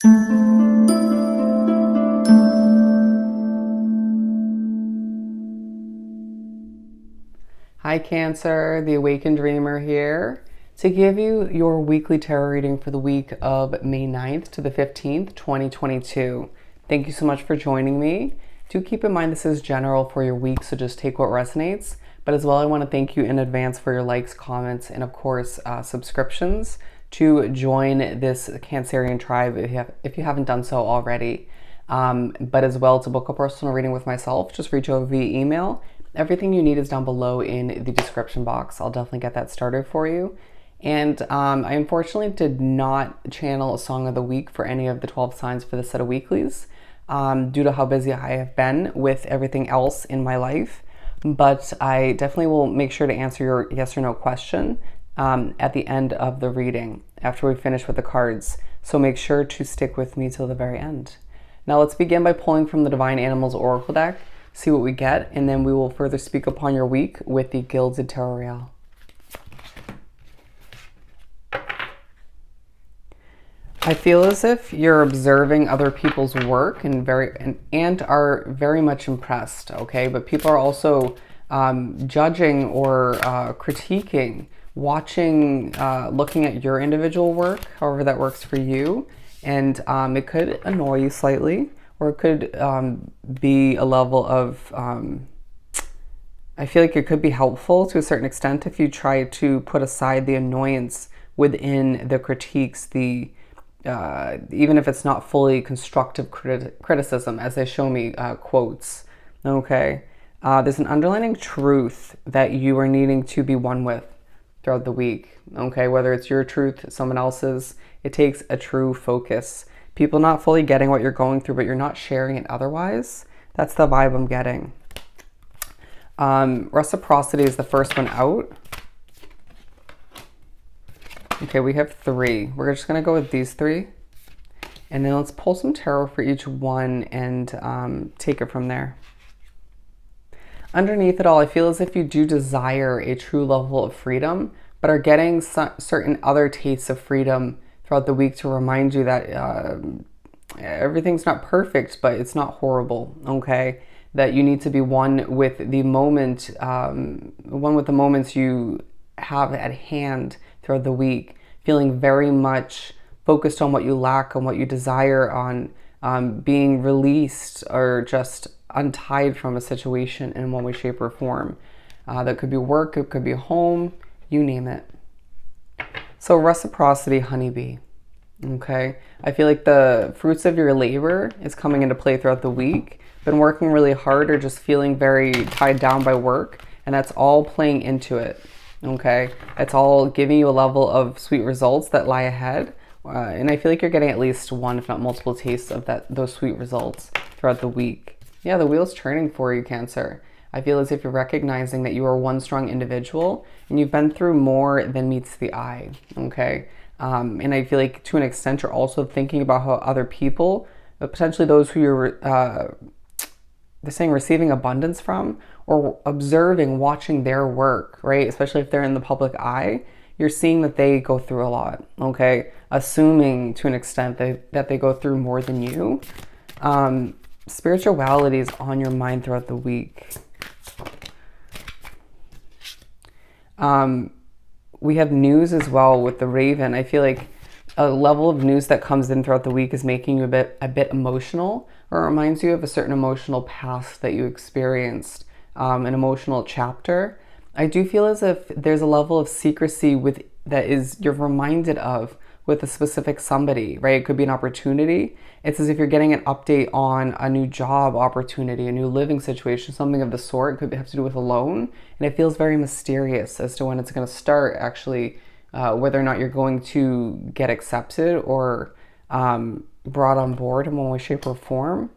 Hi Cancer, the Awakened Dreamer here to give you your weekly tarot reading for the week of May 9th to the 15th, 2022. Thank you so much for joining me. Do keep in mind this is general for your week, so just take what resonates. But as well, I want to thank you in advance for your likes, comments, and of course, subscriptions to join this Cancerian tribe if you haven't done so already. But as well, to book a personal reading with myself, just reach out via email. Everything you need is down below in the description box. I'll definitely get that started for you. And I unfortunately did not channel a song of the week for any of the 12 signs for the set of weeklies due to how busy I have been with everything else in my life. But I definitely will make sure to answer your yes or no question at the end of the reading after we finish with the cards. So make sure to stick with me till the very end. Now let's begin by pulling from the Divine Animals Oracle deck, see what we get, and then we will further speak upon your week with the Gilded Tarot Royale. I feel as if you're observing other people's work and are very much impressed, okay? But people are also judging or critiquing, watching, looking at your individual work, however that works for you. And it could annoy you slightly, or it could be a level of, I feel like it could be helpful to a certain extent if you try to put aside the annoyance within the critiques, even if it's not fully constructive criticism, as they show me quotes, okay? There's an underlying truth that you are needing to be one with throughout the week, okay? Whether it's your truth, someone else's, it takes a true focus. People not fully getting what you're going through, but you're not sharing it otherwise. That's the vibe I'm getting. Reciprocity is the first one out. Okay, we have 3. We're just going to go with these 3. And then let's pull some tarot for each one and take it from there. Underneath it all, I feel as if you do desire a true level of freedom, but are getting certain other tastes of freedom throughout the week to remind you that everything's not perfect, but it's not horrible, okay? That you need to be one with the moment, one with the moments you have at hand throughout the week, feeling very much focused on what you lack, on what you desire, on being released or just untied from a situation in one way, shape, or form. That could be work, it could be home, you name it. So reciprocity, honeybee, okay? I feel like the fruits of your labor is coming into play throughout the week. Been working really hard or just feeling very tied down by work, and that's all playing into it. Okay, it's all giving you a level of sweet results that lie ahead, and I feel like you're getting at least one, if not multiple, tastes of those sweet results throughout the week. Yeah, the wheel's turning for you, Cancer. I feel as if you're recognizing that you are one strong individual and you've been through more than meets the eye. Okay, and I feel like to an extent you're also thinking about how other people, potentially those who you're they're saying receiving abundance from, or observing, watching their work, right? Especially if they're in the public eye, you're seeing that they go through a lot, okay? Assuming to an extent that they go through more than you. Spirituality is on your mind throughout the week. We have news as well with the Raven. I feel like a level of news that comes in throughout the week is making you a bit emotional, or it reminds you of a certain emotional past that you experienced, an emotional chapter. I do feel as if there's a level of secrecy you're reminded of with a specific somebody, right? It could be an opportunity. It's as if you're getting an update on a new job opportunity, a new living situation, something of the sort. It could have to do with a loan, and it feels very mysterious as to when it's going to start, actually, whether or not you're going to get accepted or brought on board in one way, shape, or form.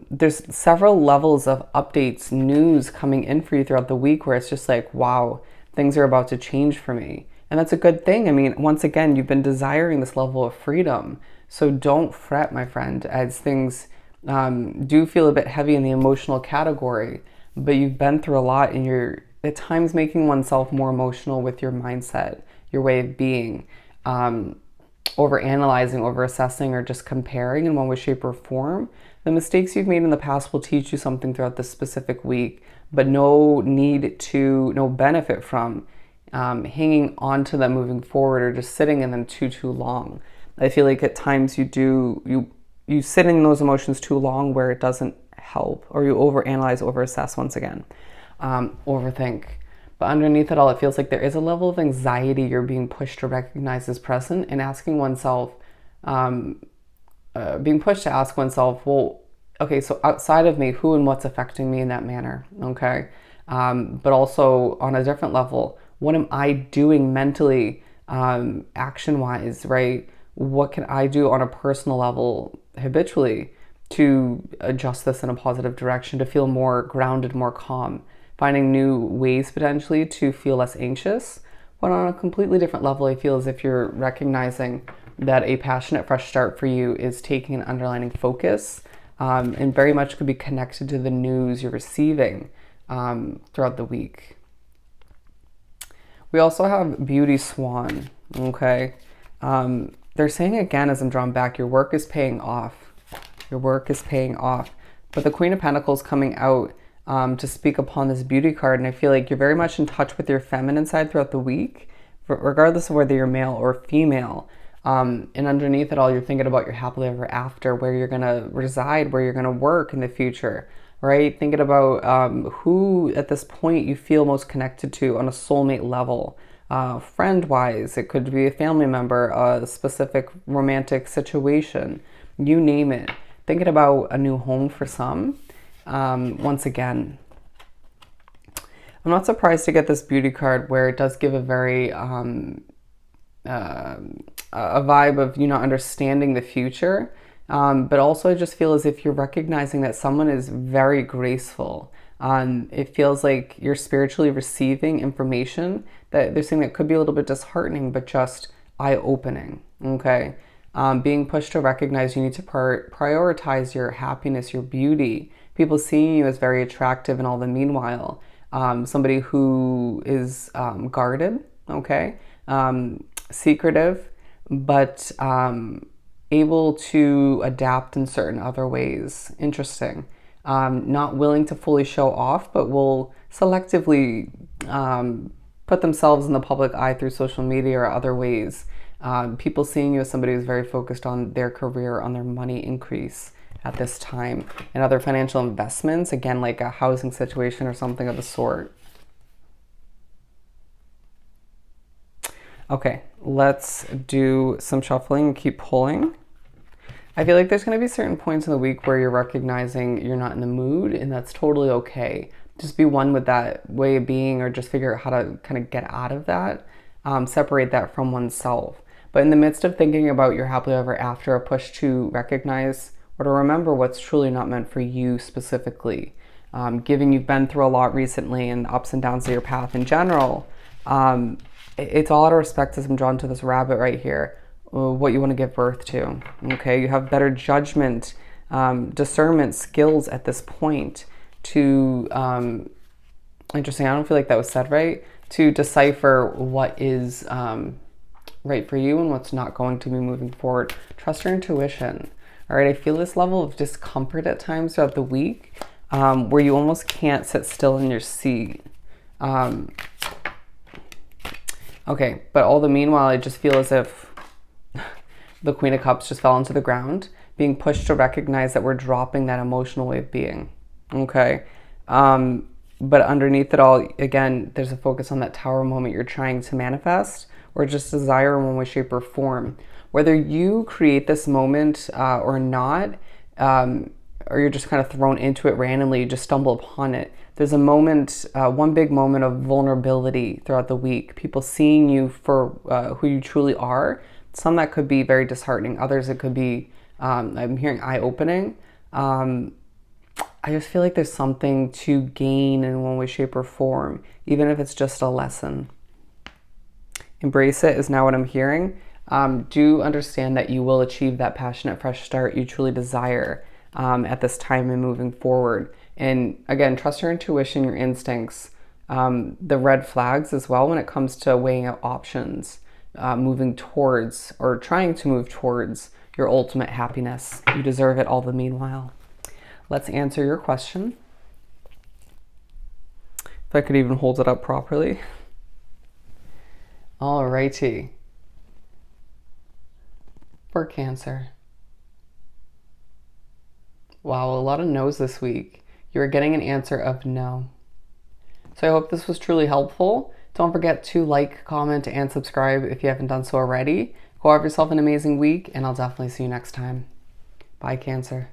There's several levels of updates, news coming in for you throughout the week where it's just like, wow, things are about to change for me. And that's a good thing. I mean, once again, you've been desiring this level of freedom. So don't fret, my friend, as things do feel a bit heavy in the emotional category, but you've been through a lot and you're at times making oneself more emotional with your mindset, your way of being. over analyzing, over assessing, or just comparing in one way, shape, or form. The mistakes you've made in the past will teach you something throughout this specific week, but no benefit from hanging on to them moving forward or just sitting in them too long. I feel like at times you sit in those emotions too long where it doesn't help, or you overanalyze, overassess once again, overthink. But underneath it all, it feels like there is a level of anxiety you're being pushed to recognize as present, and asking oneself, being pushed to ask oneself, well, okay, so outside of me, who and what's affecting me in that manner, okay? But also on a different level, what am I doing mentally, action-wise, right? What can I do on a personal level habitually to adjust this in a positive direction, to feel more grounded, more calm, finding new ways potentially to feel less anxious? But on a completely different level, I feel as if you're recognizing that a passionate fresh start for you is taking an underlining focus, and very much could be connected to the news you're receiving throughout the week. We also have Beauty Swan, okay? They're saying again, as I'm drawn back, your work is paying off. Your work is paying off. But the Queen of Pentacles coming out to speak upon this beauty card, and I feel like you're very much in touch with your feminine side throughout the week, regardless of whether you're male or female. And underneath it all, you're thinking about your happily ever after, where you're going to reside, where you're going to work in the future, right? Thinking about who at this point you feel most connected to on a soulmate level. Friend-wise, it could be a family member, a specific romantic situation, you name it. Thinking about a new home for some. Once again, I'm not surprised to get this beauty card where it does give a very a vibe of you not understanding the future, but also I just feel as if you're recognizing that someone is very graceful. It feels like you're spiritually receiving information that they're saying that could be a little bit disheartening, but just eye-opening, okay? Being pushed to recognize you need to prioritize your happiness, your beauty. People seeing you as very attractive, and all the meanwhile, somebody who is guarded, okay? Secretive, but able to adapt in certain other ways. Interesting. Not willing to fully show off, but will selectively put themselves in the public eye through social media or other ways. People seeing you as somebody who's very focused on their career, on their money increase at this time, and other financial investments, again, like a housing situation or something of the sort. Okay, let's do some shuffling and keep pulling. I feel like there's going to be certain points in the week where you're recognizing you're not in the mood, and that's totally okay. Just be one with that way of being, or just figure out how to kind of get out of that, separate that from oneself. But in the midst of thinking about your happily ever after, a push to recognize or to remember what's truly not meant for you specifically. Given you've been through a lot recently and the ups and downs of your path in general, it's all out of respect as I'm drawn to this rabbit right here, what you want to give birth to, okay? You have better judgment, discernment skills at this point to, interesting, I don't feel like that was said right, to decipher what is right for you and what's not going to be moving forward. Trust your intuition, all right? I feel this level of discomfort at times throughout the week, where you almost can't sit still in your seat. Okay, but all the meanwhile, I just feel as if the Queen of Cups just fell into the ground, being pushed to recognize that we're dropping that emotional way of being, okay? But underneath it all, again, there's a focus on that Tower moment you're trying to manifest, or just desire in one way, shape, or form. Whether you create this moment or not, or you're just kind of thrown into it randomly, you just stumble upon it. There's a moment, one big moment of vulnerability throughout the week. People seeing you for who you truly are. Some that could be very disheartening. Others it could be, I'm hearing eye-opening. I just feel like there's something to gain in one way, shape, or form, even if it's just a lesson. Embrace it is now what I'm hearing. Do understand that you will achieve that passionate fresh start you truly desire at this time and moving forward. And again, trust your intuition, your instincts, the red flags as well when it comes to weighing out options. moving towards or trying to move towards your ultimate happiness. You deserve it all the meanwhile. Let's answer your question. If I could even hold it up properly. Alrighty. For Cancer. Wow, a lot of no's this week. You're getting an answer of no. So I hope this was truly helpful. Don't forget to like, comment, and subscribe if you haven't done so already. Go have yourself an amazing week, and I'll definitely see you next time. Bye, Cancer.